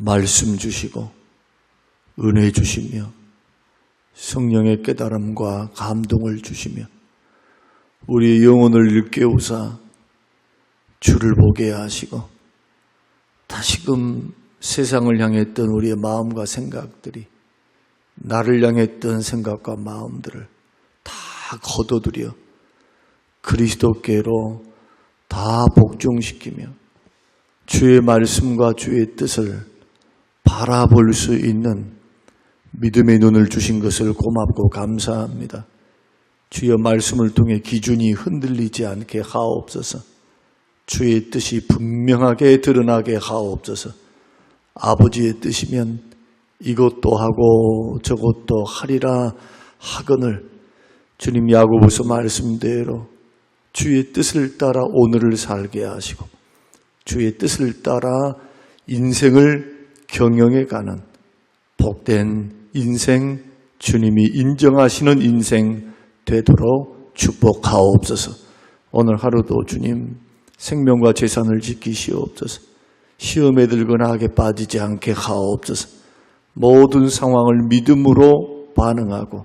말씀 주시고 은혜 주시며 성령의 깨달음과 감동을 주시며 우리의 영혼을 일깨우사 주를 보게 하시고 다시금 세상을 향했던 우리의 마음과 생각들이 나를 향했던 생각과 마음들을 다 거둬들여 그리스도께로 다 복종시키며 주의 말씀과 주의 뜻을 바라볼 수 있는 믿음의 눈을 주신 것을 고맙고 감사합니다. 주의 말씀을 통해 기준이 흔들리지 않게 하옵소서. 주의 뜻이 분명하게 드러나게 하옵소서. 아버지의 뜻이면 이것도 하고 저것도 하리라 하거늘 주님 야고보서 말씀대로 주의 뜻을 따라 오늘을 살게 하시고 주의 뜻을 따라 인생을 경영해 가는 복된 인생, 주님이 인정하시는 인생 되도록 축복하옵소서. 오늘 하루도 주님 생명과 재산을 지키시옵소서. 시험에 들거나 하게 빠지지 않게 하옵소서. 모든 상황을 믿음으로 반응하고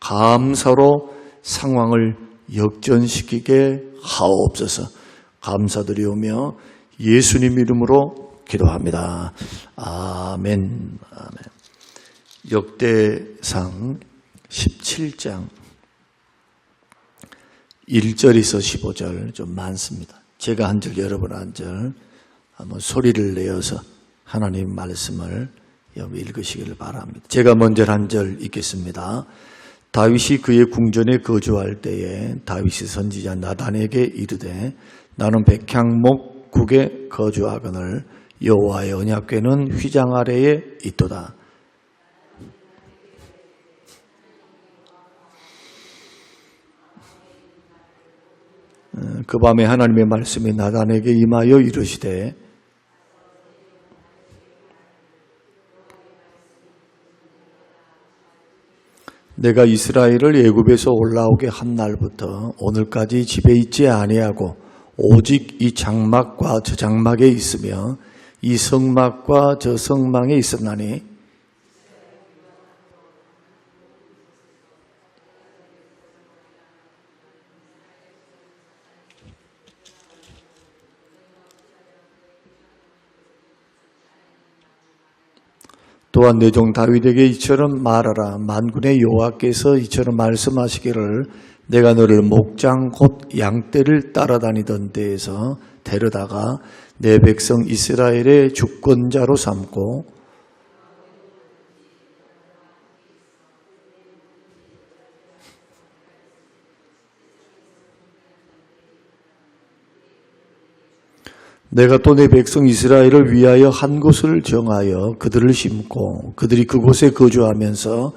감사로 상황을 역전시키게 하옵소서. 감사드리오며 예수님 이름으로 기도합니다. 아멘. 아멘. 역대상 17장 1절에서 15절 좀 많습니다. 제가 한 절, 여러분 한 절 한번 소리를 내어서 하나님 말씀을 읽으시기를 바랍니다. 제가 먼저 한 절 읽겠습니다. 다윗이 그의 궁전에 거주할 때에 다윗이 선지자 나단에게 이르되 나는 백향목국에 거주하거늘 여호와의 언약궤는 휘장 아래에 있도다. 그 밤에 하나님의 말씀이 나단에게 임하여 이르시되 내가 이스라엘을 애굽에서 올라오게 한 날부터 오늘까지 집에 있지 아니하고 오직 이 장막과 저 장막에 있으며 이 성막과 저 성망에 있었나니 또한 내 종 다윗에게 이처럼 말하라. 만군의 여호와께서 이처럼 말씀하시기를 내가 너를 목장 곧 양떼를 따라다니던 데에서 데려다가 내 백성 이스라엘의 주권자로 삼고 내가 또 내 백성 이스라엘을 위하여 한 곳을 정하여 그들을 심고 그들이 그곳에 거주하면서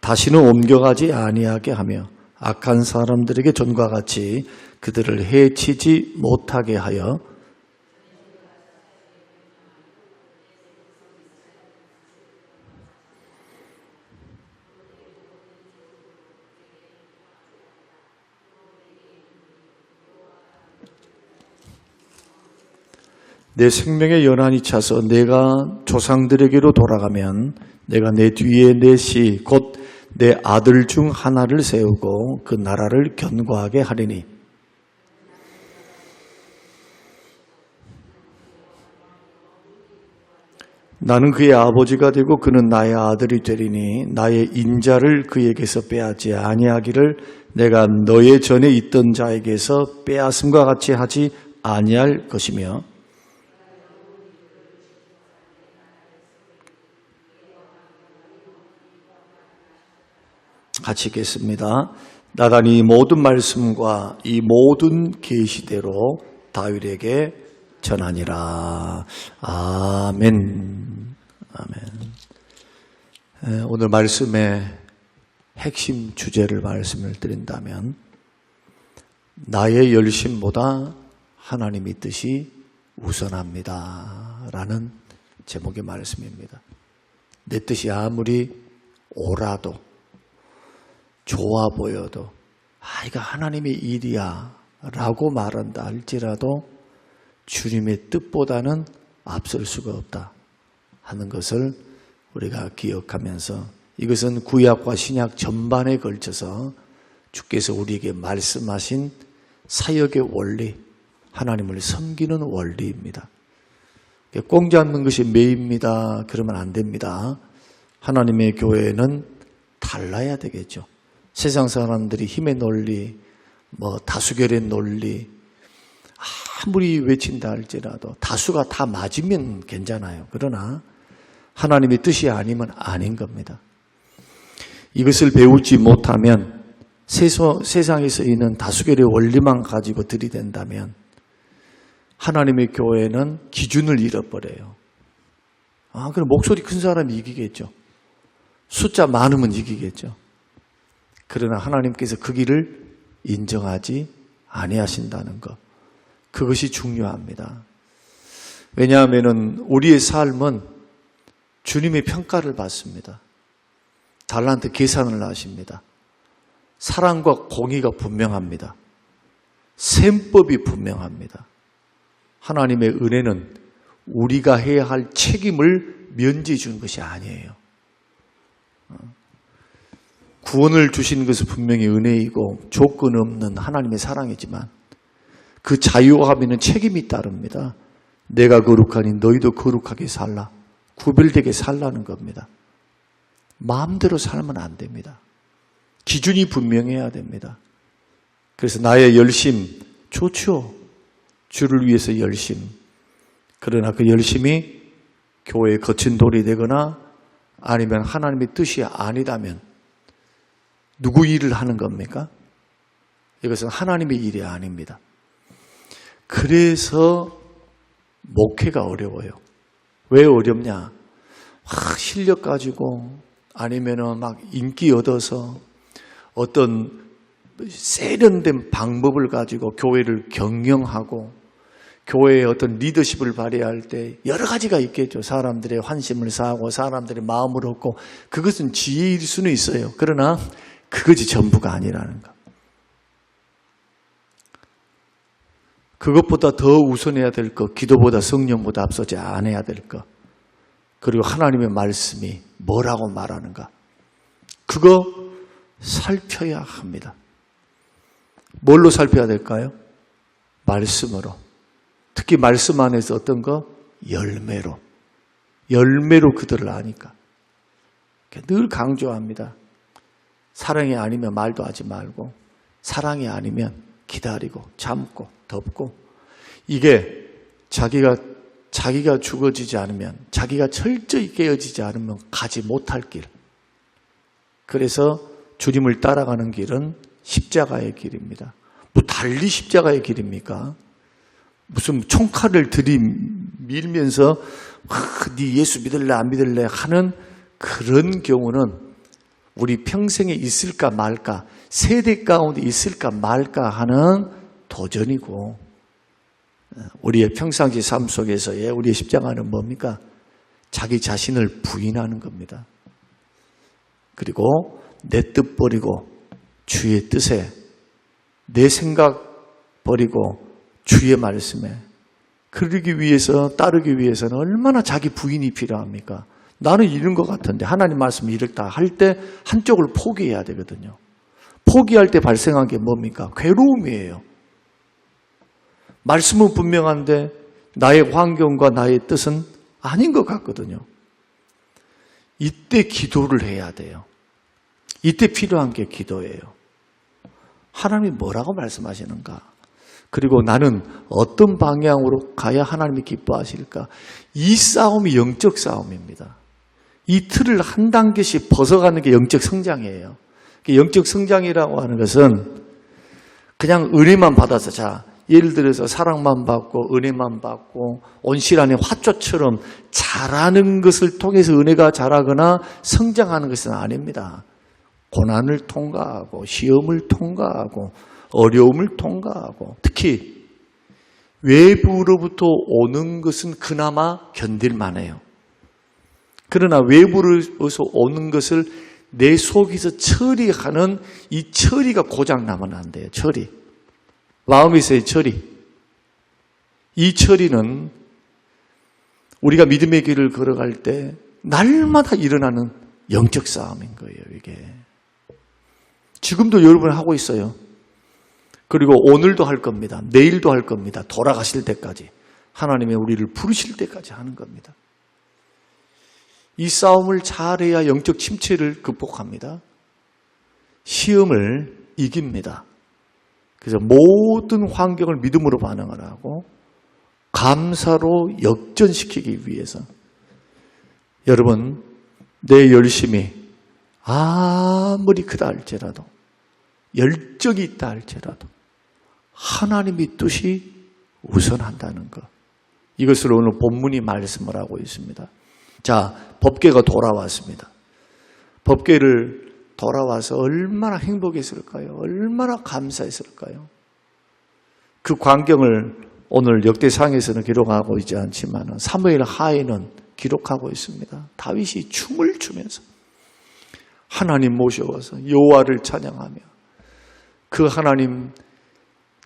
다시는 옮겨가지 아니하게 하며 악한 사람들에게 전과 같이 그들을 해치지 못하게 하여 내 생명의 연한이 차서 내가 조상들에게로 돌아가면 내가 내 뒤에 내 씨 곧 내 아들 중 하나를 세우고 그 나라를 견고하게 하리니 나는 그의 아버지가 되고 그는 나의 아들이 되리니 나의 인자를 그에게서 빼앗지 아니하기를 내가 너의 전에 있던 자에게서 빼앗음과 같이 하지 아니할 것이며 같이 읽겠습니다. 나단이 모든 말씀과 이 모든 계시대로 다윗에게 전하니라. 아멘. 아멘. 오늘 말씀의 핵심 주제를 말씀을 드린다면 나의 열심보다 하나님의 뜻이 우선합니다. 라는 제목의 말씀입니다. 내 뜻이 아무리 옳아도 좋아 보여도 이거 하나님의 일이야 라고 말한다 할지라도 주님의 뜻보다는 앞설 수가 없다. 하는 것을 우리가 기억하면서 이것은 구약과 신약 전반에 걸쳐서 주께서 우리에게 말씀하신 사역의 원리, 하나님을 섬기는 원리입니다. 꽁 잡는 것이 매입니다. 그러면 안 됩니다. 하나님의 교회는 달라야 되겠죠. 세상 사람들이 힘의 논리, 다수결의 논리, 아무리 외친다 할지라도 다수가 다 맞으면 괜찮아요. 그러나 하나님의 뜻이 아니면 아닌 겁니다. 이것을 배우지 못하면 세상에서 있는 다수결의 원리만 가지고 들이댄다면 하나님의 교회는 기준을 잃어버려요. 그럼 목소리 큰 사람이 이기겠죠. 숫자 많으면 이기겠죠. 그러나 하나님께서 그 길을 인정하지 아니하신다는 것. 그것이 중요합니다. 왜냐하면 우리의 삶은 주님의 평가를 받습니다. 달란트 계산을 하십니다. 사랑과 공의가 분명합니다. 셈법이 분명합니다. 하나님의 은혜는 우리가 해야 할 책임을 면제해 주는 것이 아니에요. 구원을 주시는 것은 분명히 은혜이고 조건 없는 하나님의 사랑이지만 그 자유함에는 책임이 따릅니다. 내가 거룩하니 너희도 거룩하게 살라. 구별되게 살라는 겁니다. 마음대로 살면 안 됩니다. 기준이 분명해야 됩니다. 그래서 나의 열심 좋죠. 주를 위해서 열심. 그러나 그 열심이 교회의 거친 돌이 되거나 아니면 하나님의 뜻이 아니다면 누구 일을 하는 겁니까? 이것은 하나님의 일이 아닙니다. 그래서 목회가 어려워요. 왜 어렵냐? 실력 가지고 아니면은 막 인기 얻어서 어떤 세련된 방법을 가지고 교회를 경영하고 교회의 어떤 리더십을 발휘할 때 여러 가지가 있겠죠. 사람들의 환심을 사고 사람들의 마음을 얻고 그것은 지혜일 수는 있어요. 그러나 그것이 전부가 아니라는 것. 그것보다 더 우선해야 될 것, 기도보다 성령보다 앞서지 않아야 될 것, 그리고 하나님의 말씀이 뭐라고 말하는가, 그거 살펴야 합니다. 뭘로 살펴야 될까요? 말씀으로. 특히 말씀 안에서 어떤 거? 열매로. 열매로 그들을 아니까. 늘 강조합니다. 사랑이 아니면 말도 하지 말고 사랑이 아니면 기다리고 참고 덮고, 이게 자기가 죽어지지 않으면, 자기가 철저히 깨어지지 않으면 가지 못할 길. 그래서 주님을 따라가는 길은 십자가의 길입니다. 뭐 달리 십자가의 길입니까? 무슨 총칼을 들이밀면서 네 예수 믿을래 안 믿을래 하는 그런 경우는 우리 평생에 있을까 말까, 세대 가운데 있을까 말까 하는 도전이고, 우리의 평상시 삶 속에서의 우리의 십자가는 뭡니까? 자기 자신을 부인하는 겁니다. 그리고 내 뜻 버리고 주의 뜻에, 내 생각 버리고 주의 말씀에 그러기 위해서, 따르기 위해서는 얼마나 자기 부인이 필요합니까? 나는 이런 것 같은데 하나님 말씀이 이렇다 할 때 한쪽을 포기해야 되거든요. 포기할 때 발생한 게 뭡니까? 괴로움이에요. 말씀은 분명한데 나의 환경과 나의 뜻은 아닌 것 같거든요. 이때 기도를 해야 돼요. 이때 필요한 게 기도예요. 하나님이 뭐라고 말씀하시는가? 그리고 나는 어떤 방향으로 가야 하나님이 기뻐하실까? 이 싸움이 영적 싸움입니다. 이 틀을 한 단계씩 벗어가는 게 영적 성장이에요. 영적 성장이라고 하는 것은 그냥 은혜만 받아서, 자, 예를 들어서 사랑만 받고 은혜만 받고 온실안의 화초처럼 자라는 것을 통해서 은혜가 자라거나 성장하는 것은 아닙니다. 고난을 통과하고 시험을 통과하고 어려움을 통과하고, 특히 외부로부터 오는 것은 그나마 견딜만해요. 그러나 외부로서 오는 것을 내 속에서 처리하는 이 처리가 고장나면 안 돼요. 처리. 마음에서의 처리. 이 처리는 우리가 믿음의 길을 걸어갈 때 날마다 일어나는 영적 싸움인 거예요, 이게. 지금도 여러분 하고 있어요. 그리고 오늘도 할 겁니다. 내일도 할 겁니다. 돌아가실 때까지. 하나님의 우리를 부르실 때까지 하는 겁니다. 이 싸움을 잘해야 영적 침체를 극복합니다. 시험을 이깁니다. 그래서 모든 환경을 믿음으로 반응을 하고 감사로 역전시키기 위해서 여러분, 내 열심이 아무리 크다 할지라도, 열정이 있다 할지라도 하나님의 뜻이 우선한다는 것, 이것을 오늘 본문이 말씀을 하고 있습니다. 자, 법궤가 돌아왔습니다. 법궤를 돌아와서 얼마나 행복했을까요? 얼마나 감사했을까요? 그 광경을 오늘 역대상에서는 기록하고 있지 않지만 사무엘 하에는 기록하고 있습니다. 다윗이 춤을 추면서 하나님 모셔와서 여호와를 찬양하며 그 하나님,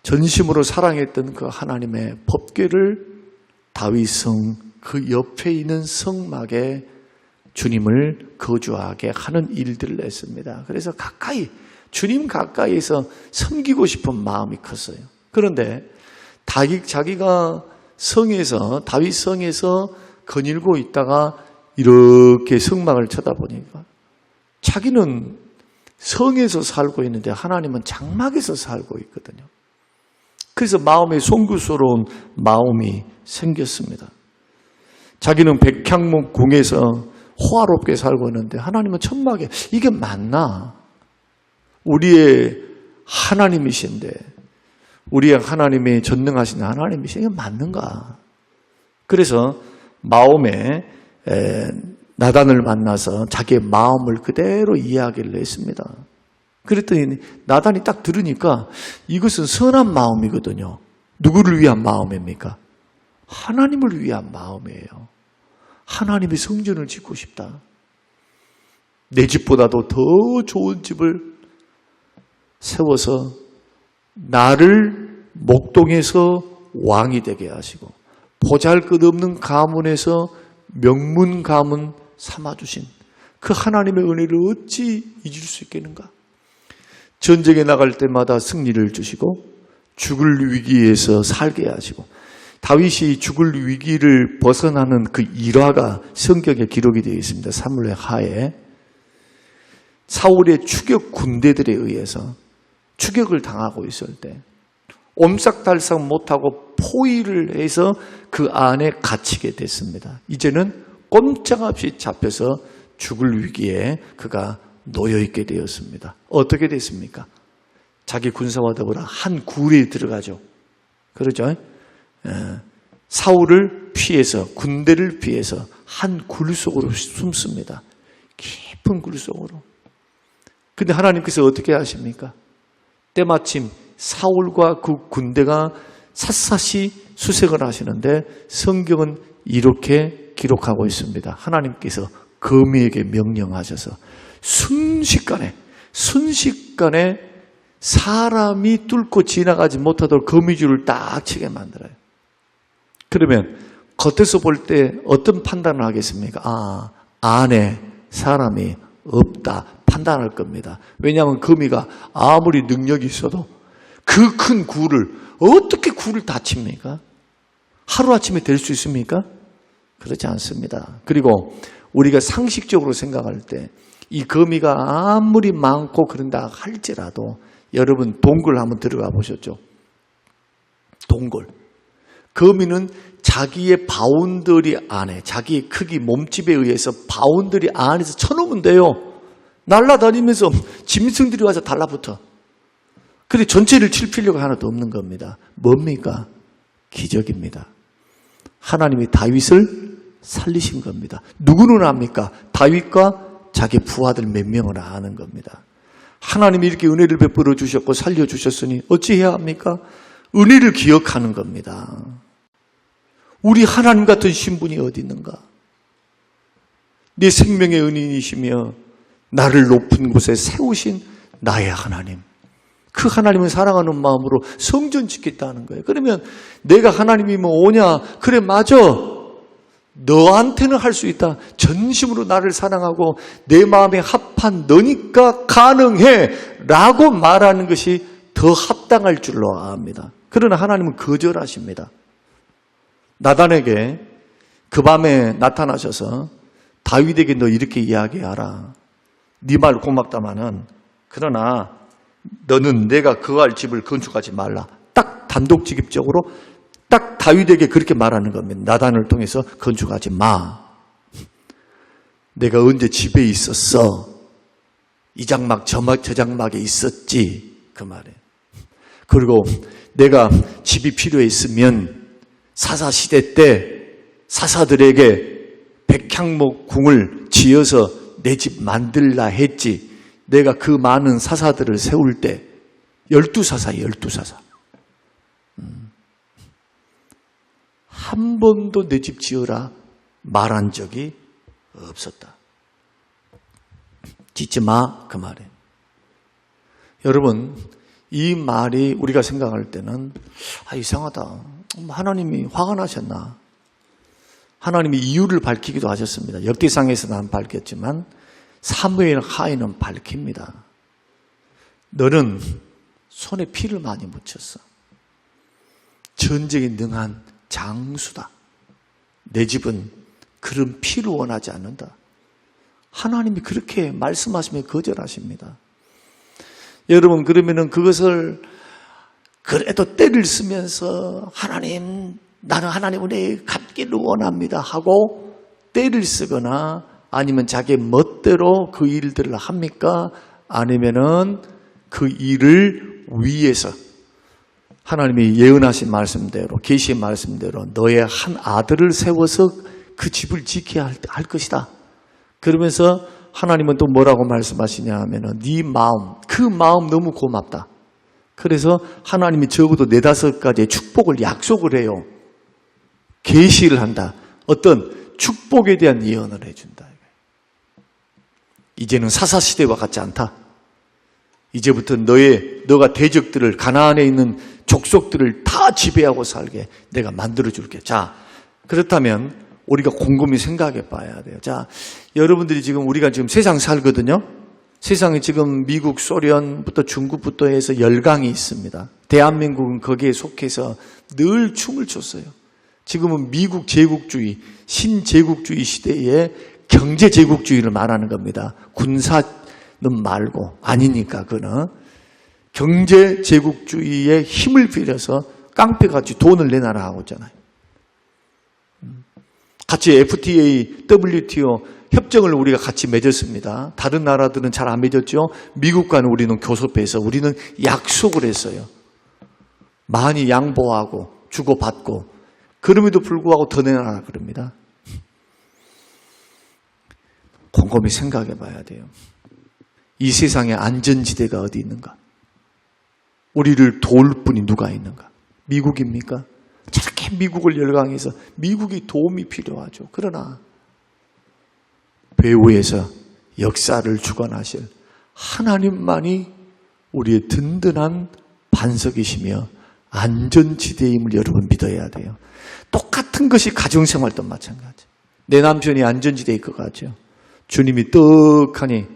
전심으로 사랑했던 그 하나님의 법궤를 다윗성 그 옆에 있는 성막에 주님을 거주하게 하는 일들을 했습니다. 그래서 가까이, 주님 가까이에서 섬기고 싶은 마음이 컸어요. 그런데 자기가 성에서, 다윗 성에서 거닐고 있다가 이렇게 성막을 쳐다보니까 자기는 성에서 살고 있는데 하나님은 장막에서 살고 있거든요. 그래서 마음에 송구스러운 마음이 생겼습니다. 자기는 백향목 궁에서 호화롭게 살고 있는데 하나님은 천막에, 이게 맞나? 우리의 하나님이신데, 우리의 하나님이 전능하신 하나님이신데 이게 맞는가? 그래서 마음에 나단을 만나서 자기의 마음을 그대로 이야기를 했습니다. 그랬더니 나단이 딱 들으니까 이것은 선한 마음이거든요. 누구를 위한 마음입니까? 하나님을 위한 마음이에요. 하나님의 성전을 짓고 싶다. 내 집보다도 더 좋은 집을 세워서 나를 목동에서 왕이 되게 하시고 보잘것없는 가문에서 명문 가문 삼아주신 그 하나님의 은혜를 어찌 잊을 수 있겠는가? 전쟁에 나갈 때마다 승리를 주시고 죽을 위기에서 살게 하시고, 다윗이 죽을 위기를 벗어나는 그 일화가 성경에 기록이 되어 있습니다. 사무엘 하에 사울의 추격 군대들에 의해서 추격을 당하고 있을 때 옴싹달싹 못하고 포위를 해서 그 안에 갇히게 됐습니다. 이제는 꼼짝없이 잡혀서 죽을 위기에 그가 놓여있게 되었습니다. 어떻게 됐습니까? 자기 군사와 더불어 한 굴에 들어가죠. 그러죠? 사울을 피해서, 군대를 피해서 한 굴 속으로 숨습니다. 깊은 굴 속으로. 근데 하나님께서 어떻게 하십니까? 때마침 사울과 그 군대가 샅샅이 수색을 하시는데 성경은 이렇게 기록하고 있습니다. 하나님께서 거미에게 명령하셔서 순식간에 사람이 뚫고 지나가지 못하도록 거미줄을 딱 치게 만들어요. 그러면 겉에서 볼 때 어떤 판단을 하겠습니까? 안에 사람이 없다 판단할 겁니다. 왜냐하면 거미가 아무리 능력이 있어도 그 큰 굴을 어떻게 굴을 다 칩니까? 하루아침에 될 수 있습니까? 그렇지 않습니다. 그리고 우리가 상식적으로 생각할 때 이 거미가 아무리 많고 그런다 할지라도 여러분 동굴 한번 들어가 보셨죠? 동굴. 거미는 자기의 바운더리 안에, 자기의 크기, 몸집에 의해서 바운더리 안에서 쳐놓으면 돼요. 날아다니면서 짐승들이 와서 달라붙어. 그런데 전체를 칠 필요가 하나도 없는 겁니다. 뭡니까? 기적입니다. 하나님이 다윗을 살리신 겁니다. 누구는 압니까? 다윗과 자기 부하들 몇 명을 아는 겁니다. 하나님이 이렇게 은혜를 베풀어 주셨고 살려주셨으니 어찌해야 합니까? 은혜를 기억하는 겁니다. 우리 하나님 같은 신분이 어디 있는가? 내 생명의 은인이시며 나를 높은 곳에 세우신 나의 하나님. 그 하나님을 사랑하는 마음으로 성전 짓겠다는 거예요. 그러면 내가 하나님이면 오냐? 그래 맞아. 너한테는 할 수 있다. 전심으로 나를 사랑하고 내 마음에 합한 너니까 가능해 라고 말하는 것이 더 합당할 줄로 압니다. 그러나 하나님은 거절하십니다. 나단에게 그 밤에 나타나셔서 다윗에게 너 이렇게 이야기하라. 네 말 고맙다마는 그러나 너는 내가 거할 집을 건축하지 말라. 딱 단독직입적으로 딱 다윗에게 그렇게 말하는 겁니다. 나단을 통해서 건축하지 마. 내가 언제 집에 있었어? 이 장막 저 장막에 있었지. 그 말이에요. 그리고 내가 집이 필요했으면 사사시대 때 사사들에게 백향목 궁을 지어서 내 집 만들라 했지. 내가 그 많은 사사들을 세울 때 12사사 한 번도 내 집 지어라 말한 적이 없었다. 짓지 마, 그 말이에요. 여러분, 이 말이 우리가 생각할 때는 이상하다. 하나님이 화가 나셨나? 하나님이 이유를 밝히기도 하셨습니다. 역대상에서는 안 밝혔지만 사무엘 하에는 밝힙니다. 너는 손에 피를 많이 묻혔어. 전쟁에 능한 장수다. 내 집은 그런 피를 원하지 않는다. 하나님이 그렇게 말씀하시면 거절하십니다. 여러분, 그러면은 그것을 그래도 때를 쓰면서 하나님, 나는 하나님 은혜 갚기를 원합니다 하고 때를 쓰거나 아니면 자기 멋대로 그 일들을 합니까? 아니면은 그 일을 위해서 하나님이 예언하신 말씀대로, 계시의 말씀대로 너의 한 아들을 세워서 그 집을 지켜야 할 것이다. 그러면서 하나님은 또 뭐라고 말씀하시냐 하면은 네 마음, 그 마음 너무 고맙다. 그래서 하나님이 적어도 4-5가지의 축복을 약속을 해요. 계시를 한다. 어떤 축복에 대한 예언을 해준다. 이제는 사사시대와 같지 않다. 이제부터 너가 대적들을, 가나안에 있는 족속들을 다 지배하고 살게 내가 만들어줄게. 자, 그렇다면 우리가 곰곰이 생각해 봐야 돼요. 자, 여러분들이 우리가 지금 세상 살거든요. 세상에 지금 미국, 소련부터 중국부터 해서 열강이 있습니다. 대한민국은 거기에 속해서 늘 춤을 췄어요. 지금은 미국 제국주의, 신제국주의 시대에 경제제국주의를 말하는 겁니다. 군사는 말고, 아니니까 그거는. 경제제국주의의 힘을 빌려서 깡패같이 돈을 내놔라 하고 있잖아요. 같이 FTA, WTO 협정을 우리가 같이 맺었습니다. 다른 나라들은 잘 안 맺었죠. 미국과는 우리는 교섭해서 우리는 약속을 했어요. 많이 양보하고 주고받고 그럼에도 불구하고 더 내놔라 그럽니다. 곰곰이 생각해 봐야 돼요. 이 세상에 안전지대가 어디 있는가? 우리를 도울 분이 누가 있는가? 미국입니까? 저렇게 미국을 열강해서 미국이 도움이 필요하죠. 그러나 배후에서 역사를 주관하실 하나님만이 우리의 든든한 반석이시며 안전지대임을 여러분 믿어야 돼요. 똑같은 것이 가정생활도 마찬가지. 내 남편이 안전지대일 것 같죠. 주님이 떡하니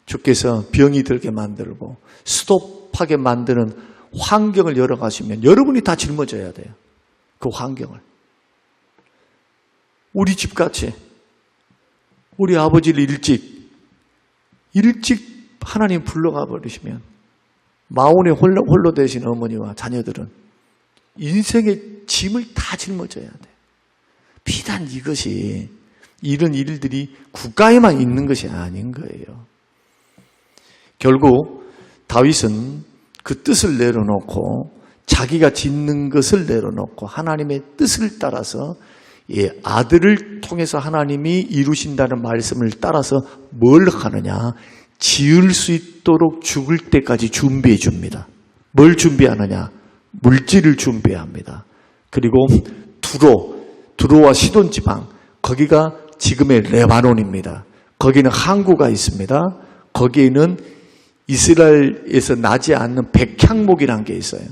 주께서 병이 들게 만들고 스톱하게 만드는 환경을 열어가시면 여러분이 다 짊어져야 돼요. 그 환경을. 우리 집같이 우리 아버지를 일찍 하나님 불러가 버리시면 마흔에 홀로 되신 어머니와 자녀들은 인생의 짐을 다 짊어져야 돼요. 비단 이것이 이런 일들이 국가에만 있는 것이 아닌 거예요. 결국 다윗은 그 뜻을 내려놓고 자기가 짓는 것을 내려놓고 하나님의 뜻을 따라서 아들을 통해서 하나님이 이루신다는 말씀을 따라서 뭘 하느냐? 지을 수 있도록 죽을 때까지 준비해 줍니다. 뭘 준비하느냐? 물질을 준비합니다. 그리고 두로와 시돈 지방, 거기가 지금의 레바논입니다. 거기는 항구가 있습니다. 거기에는 이스라엘에서 나지 않는 백향목이라는 게 있어요.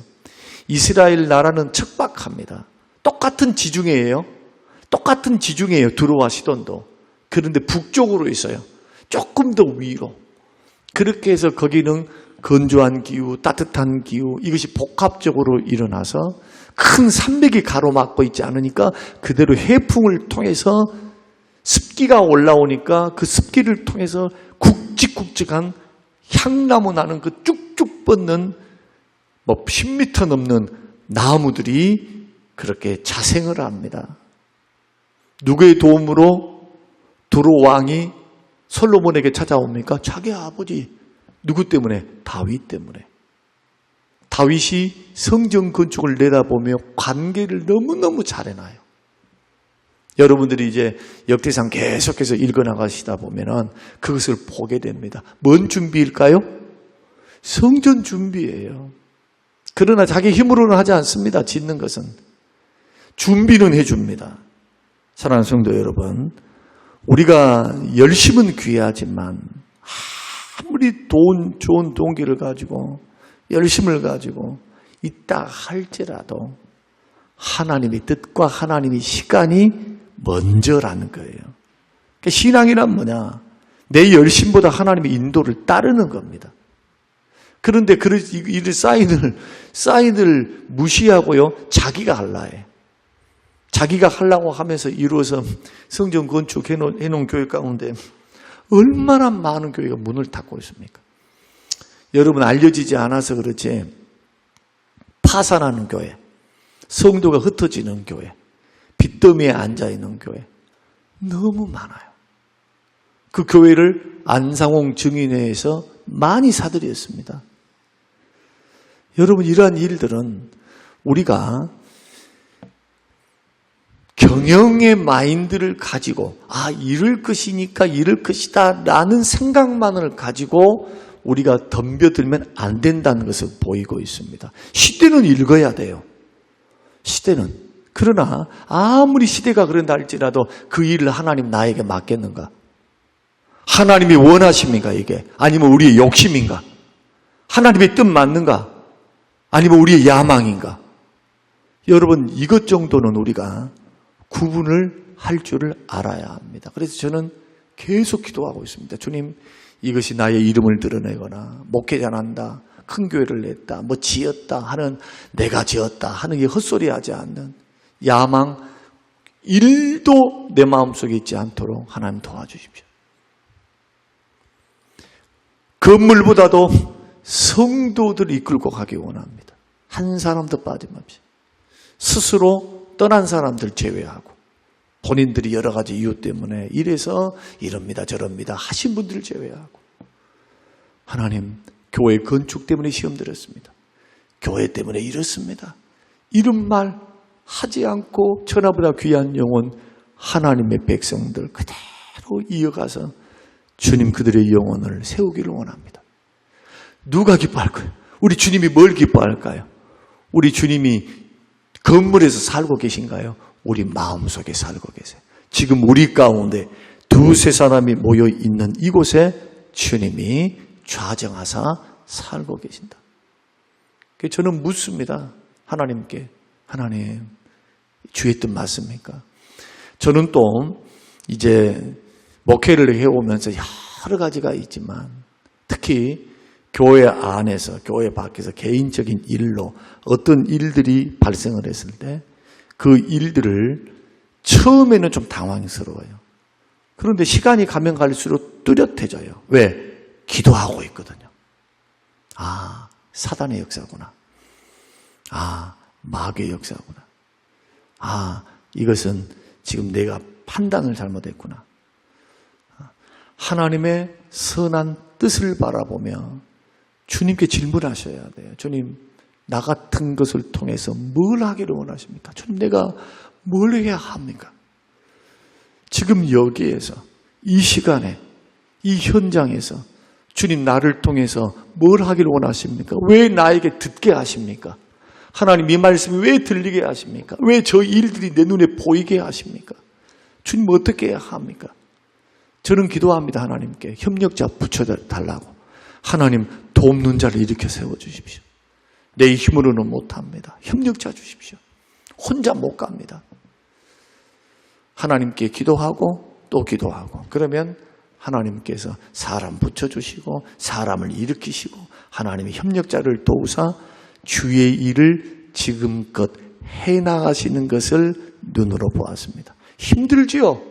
이스라엘 나라는 척박합니다. 똑같은 지중해예요. 똑같은 지중해예요. 두로와 시돈도. 그런데 북쪽으로 있어요. 조금 더 위로. 그렇게 해서 거기는 건조한 기후, 따뜻한 기후, 이것이 복합적으로 일어나서 큰 산맥이 가로막고 있지 않으니까 그대로 해풍을 통해서 습기가 올라오니까 그 습기를 통해서 굵직굵직한 향나무 나는 그 쭉쭉 뻗는 10m 넘는 나무들이 그렇게 자생을 합니다. 누구의 도움으로 두로 왕이 솔로몬에게 찾아옵니까? 자기 아버지. 누구 때문에? 다윗 때문에. 다윗이 성전 건축을 내다보며 관계를 너무너무 잘 해놔요. 여러분들이 이제 역대상 계속해서 읽어나가시다 보면은 그것을 보게 됩니다. 뭔 준비일까요? 성전 준비예요. 그러나 자기 힘으로는 하지 않습니다. 짓는 것은. 준비는 해줍니다. 사랑하는 성도 여러분, 우리가 열심은 귀하지만 아무리 좋은 동기를 가지고 열심을 가지고 있다 할지라도 하나님의 뜻과 하나님의 시간이 먼저라는 거예요. 그러니까 신앙이란 뭐냐? 내 열심보다 하나님의 인도를 따르는 겁니다. 그런데 이 사인을 무시하고요, 자기가 할라 해. 자기가 하려고 하면서 이루어서 성전 건축해놓은 교회 가운데 얼마나 많은 교회가 문을 닫고 있습니까? 여러분, 알려지지 않아서 그렇지 파산하는 교회, 성도가 흩어지는 교회, 빚더미에 앉아있는 교회 너무 많아요. 그 교회를 안상홍 증인회에서 많이 사들였습니다. 여러분, 이러한 일들은 우리가 경영의 마인드를 가지고 이럴 것이니까 이럴 것이다 라는 생각만을 가지고 우리가 덤벼들면 안 된다는 것을 보이고 있습니다. 시대는 읽어야 돼요. 시대는. 그러나 아무리 시대가 그런다 할지라도 그 일을 하나님 나에게 맡겠는가? 하나님이 원하십니까 이게? 아니면 우리의 욕심인가? 하나님의 뜻 맞는가? 아니면 우리의 야망인가? 여러분, 이것 정도는 우리가 구분을 할 줄을 알아야 합니다. 그래서 저는 계속 기도하고 있습니다. 주님, 이것이 나의 이름을 드러내거나 목회자 한다, 큰 교회를 냈다, 지었다 하는, 내가 지었다 하는 게 헛소리하지 않는 야망 1도 내 마음속에 있지 않도록 하나님 도와주십시오. 건물보다도 성도들을 이끌고 가기 원합니다. 한 사람도 빠짐없이. 스스로 떠난 사람들 제외하고 본인들이 여러 가지 이유 때문에 이래서 이럽니다 저럽니다 하신 분들 제외하고 하나님, 교회 건축 때문에 시험 들었습니다. 교회 때문에 이렇습니다. 이런 말 하지 않고 천하보다 귀한 영혼 하나님의 백성들 그대로 이어가서 주님 그들의 영혼을 세우기를 원합니다. 누가 기뻐할까요? 우리 주님이 뭘 기뻐할까요? 우리 주님이 건물에서 살고 계신가요? 우리 마음속에 살고 계세요. 지금 우리 가운데 두세 사람이 모여 있는 이곳에 주님이 좌정하사 살고 계신다. 저는 묻습니다. 하나님께. 하나님, 주의 뜻 맞습니까? 저는 또 이제 목회를 해오면서 여러 가지가 있지만 특히 교회 안에서, 교회 밖에서 개인적인 일로 어떤 일들이 발생을 했을 때 그 일들을 처음에는 좀 당황스러워요. 그런데 시간이 가면 갈수록 뚜렷해져요. 왜? 기도하고 있거든요. 사단의 역사구나. 마귀의 역사구나. 이것은 지금 내가 판단을 잘못했구나. 하나님의 선한 뜻을 바라보며 주님께 질문하셔야 돼요. 주님, 나 같은 것을 통해서 뭘 하기를 원하십니까? 주님, 내가 뭘 해야 합니까? 지금 여기에서, 이 시간에, 이 현장에서 주님, 나를 통해서 뭘 하기를 원하십니까? 왜 나에게 듣게 하십니까? 하나님, 이 말씀이 왜 들리게 하십니까? 왜 저 일들이 내 눈에 보이게 하십니까? 주님, 어떻게 해야 합니까? 저는 기도합니다. 하나님께 협력자 붙여달라고. 하나님, 돕는 자를 일으켜 세워주십시오. 내 힘으로는 못합니다. 협력자 주십시오. 혼자 못 갑니다. 하나님께 기도하고 또 기도하고 그러면 하나님께서 사람 붙여주시고 사람을 일으키시고 하나님의 협력자를 도우사 주의 일을 지금껏 해나가시는 것을 눈으로 보았습니다. 힘들지요?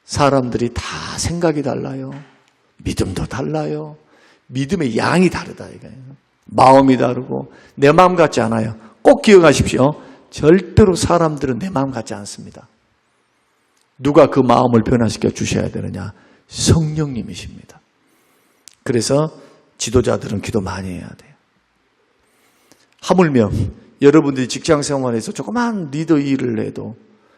사람들이 다 생각이 달라요. 믿음도 달라요. 믿음의 양이 다르다 이거예요. 마음이 다르고 내 마음 같지 않아요. 꼭 기억하십시오. 절대로 사람들은 내 마음 같지 않습니다. 누가 그 마음을 변화시켜 주셔야 되느냐? 성령님이십니다. 그래서 지도자들은 기도 많이 해야 돼요. 하물며 여러분들이 직장생활에서 조그만 리더 일을 해도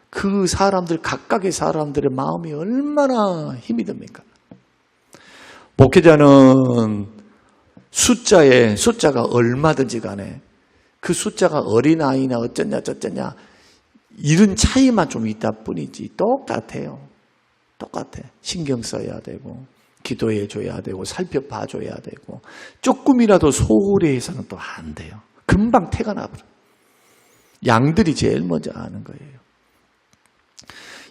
그 사람들 각각의 사람들의 마음이 얼마나 힘이 듭니까? 목회자는 숫자가 얼마든지 간에 그 숫자가 어린아이나 어쩌냐 저쩌냐 이런 차이만 좀 있다 뿐이지 똑같아요. 똑같아. 신경 써야 되고 기도해 줘야 되고 살펴봐 줘야 되고 조금이라도 소홀히 해서는 또 안 돼요. 금방 태가 나버려. 양들이 제일 먼저 아는 거예요.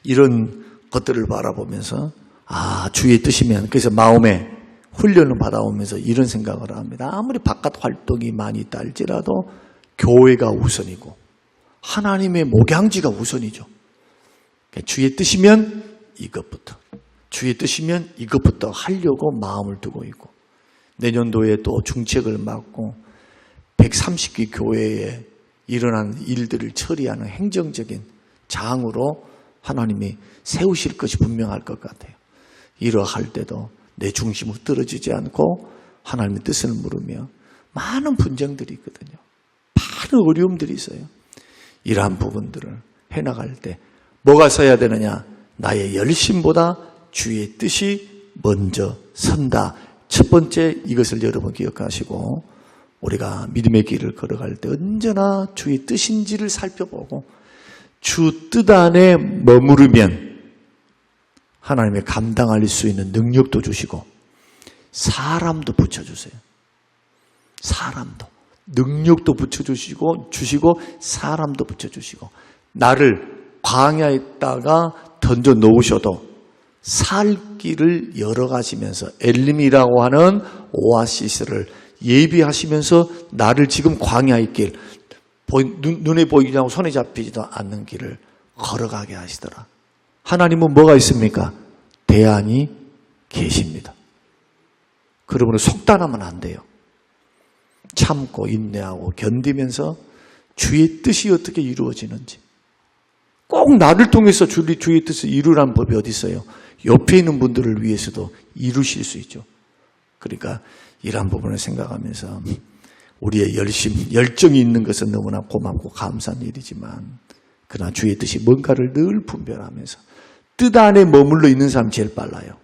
이런 것들을 바라보면서 주의 뜻이면 그래서 마음에 훈련을 받아오면서 이런 생각을 합니다. 아무리 바깥 활동이 많이 있다 할지라도 교회가 우선이고 하나님의 목양지가 우선이죠. 주의 뜻이면 이것부터 주의 뜻이면 이것부터 하려고 마음을 두고 있고 내년도에 또 중책을 맡고 130기 교회에 일어난 일들을 처리하는 행정적인 장으로 하나님이 세우실 것이 분명할 것 같아요. 이러할 때도 내 중심으로 떨어지지 않고 하나님의 뜻을 물으며 많은 분쟁들이 있거든요. 많은 어려움들이 있어요. 이러한 부분들을 해나갈 때 뭐가 서야 되느냐? 나의 열심보다 주의 뜻이 먼저 선다. 첫 번째 이것을 여러분 기억하시고 우리가 믿음의 길을 걸어갈 때 언제나 주의 뜻인지를 살펴보고 주 뜻 안에 머무르면 하나님의 감당할 수 있는 능력도 주시고 사람도 붙여주세요. 사람도. 능력도 붙여주시고 사람도 붙여주시고 나를 광야에다가 던져 놓으셔도 살 길을 열어가시면서 엘림이라고 하는 오아시스를 예비하시면서 나를 지금 광야의 길 눈에 보이지 않고 손에 잡히지도 않는 길을 걸어가게 하시더라. 하나님은 뭐가 있습니까? 대안이 계십니다. 그러므로 속단하면 안 돼요. 참고 인내하고 견디면서 주의 뜻이 어떻게 이루어지는지 꼭 나를 통해서 주의 뜻을 이루라는 법이 어디 있어요? 옆에 있는 분들을 위해서도 이루실 수 있죠. 그러니까 이러한 부분을 생각하면서 우리의 열정이 있는 것은 너무나 고맙고 감사한 일이지만 그러나 주의 뜻이 뭔가를 늘 분별하면서 뜻 안에 머물러 있는 사람이 제일 빨라요.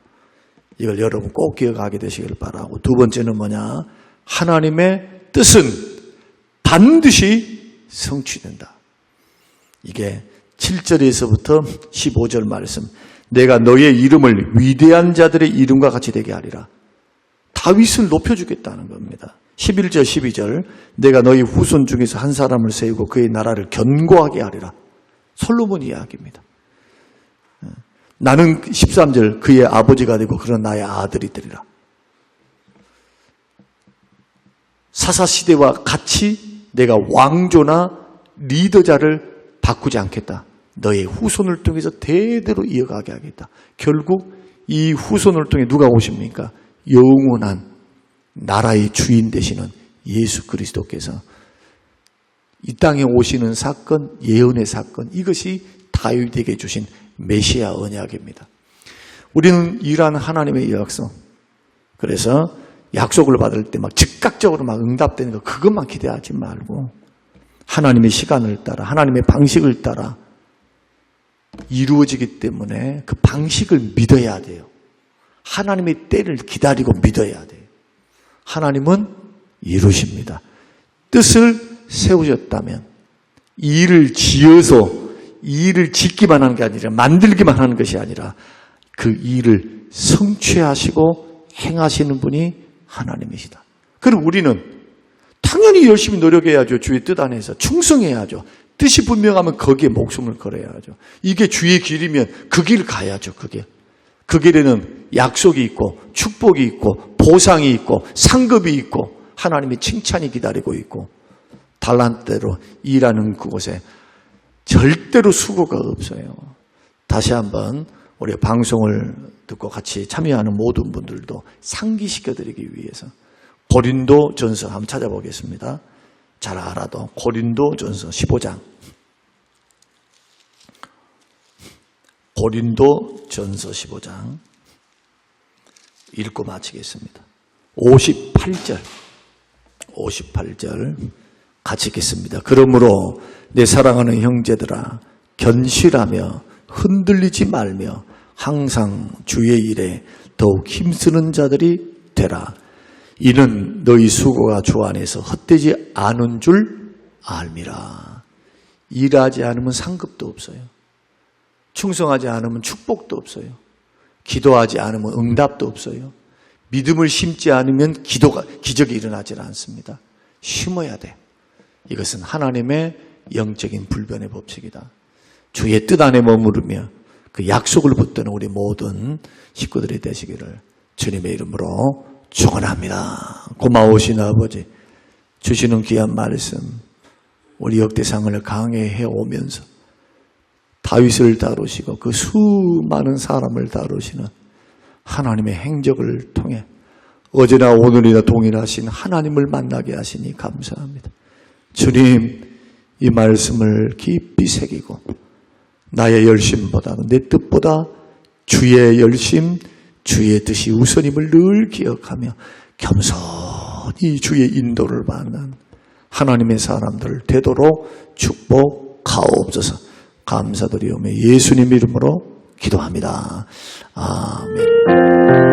이걸 여러분 꼭 기억하게 되시길 바라고 두 번째는 뭐냐? 하나님의 뜻은 반드시 성취된다. 이게 7절에서부터 15절 말씀 내가 너의 이름을 위대한 자들의 이름과 같이 되게 하리라. 다윗을 높여주겠다는 겁니다. 11절 12절 내가 너희 후손 중에서 한 사람을 세우고 그의 나라를 견고하게 하리라. 솔로몬 이야기입니다. 나는 13절 그의 아버지가 되고 그런 나의 아들이 되리라. 사사시대와 같이 내가 왕조나 리더자를 바꾸지 않겠다. 너의 후손을 통해서 대대로 이어가게 하겠다. 결국 이 후손을 통해 누가 오십니까? 영원한 나라의 주인 되시는 예수 그리스도께서 이 땅에 오시는 사건, 예언의 사건, 이것이 다윗에게 주신 메시아 언약입니다. 우리는 이러한 하나님의 약속, 그래서 약속을 받을 때 막 즉각적으로 막 응답되는 거 그것만 기대하지 말고 하나님의 시간을 따라 하나님의 방식을 따라 이루어지기 때문에 그 방식을 믿어야 돼요. 하나님의 때를 기다리고 믿어야 돼요. 하나님은 이루십니다. 뜻을 세우셨다면 이 일을 지어서 이 일을 짓기만 하는 게 아니라 만들기만 하는 것이 아니라 그 일을 성취하시고 행하시는 분이 하나님이시다. 그리고 우리는 당연히 열심히 노력해야죠. 주의 뜻 안에서 충성해야죠. 뜻이 분명하면 거기에 목숨을 걸어야죠. 이게 주의 길이면 그 길 가야죠. 그 길에는 약속이 있고 축복이 있고 보상이 있고 상급이 있고 하나님의 칭찬이 기다리고 있고 달란트대로 일하는 그곳에 절대로 수고가 없어요. 다시 한번 우리 방송을 듣고 같이 참여하는 모든 분들도 상기시켜드리기 위해서 고린도전서 한번 찾아보겠습니다. 잘 알아도 고린도전서 15장. 고린도전서 15장 읽고 마치겠습니다. 58절 같이 읽겠습니다. 그러므로 내 사랑하는 형제들아 견실하며 흔들리지 말며 항상 주의 일에 더욱 힘쓰는 자들이 되라. 이는 너희 수고가 주 안에서 헛되지 않은 줄 알미라. 일하지 않으면 상급도 없어요. 충성하지 않으면 축복도 없어요. 기도하지 않으면 응답도 없어요. 믿음을 심지 않으면 기적이 일어나지 않습니다. 심어야 돼. 이것은 하나님의 영적인 불변의 법칙이다. 주의 뜻 안에 머무르며 그 약속을 붙드는 우리 모든 식구들이 되시기를 주님의 이름으로 축원합니다. 고마우신 아버지, 주시는 귀한 말씀, 우리 역대상을 강해해 오면서 다윗을 다루시고 그 수많은 사람을 다루시는 하나님의 행적을 통해 어제나 오늘이나 동일하신 하나님을 만나게 하시니 감사합니다. 주님, 이 말씀을 깊이 새기고 나의 열심보다는 내 뜻보다 주의 열심, 주의 뜻이 우선임을 늘 기억하며 겸손히 주의 인도를 받는 하나님의 사람들 되도록 축복하옵소서. 감사드리오며 예수님 이름으로 기도합니다. 아멘.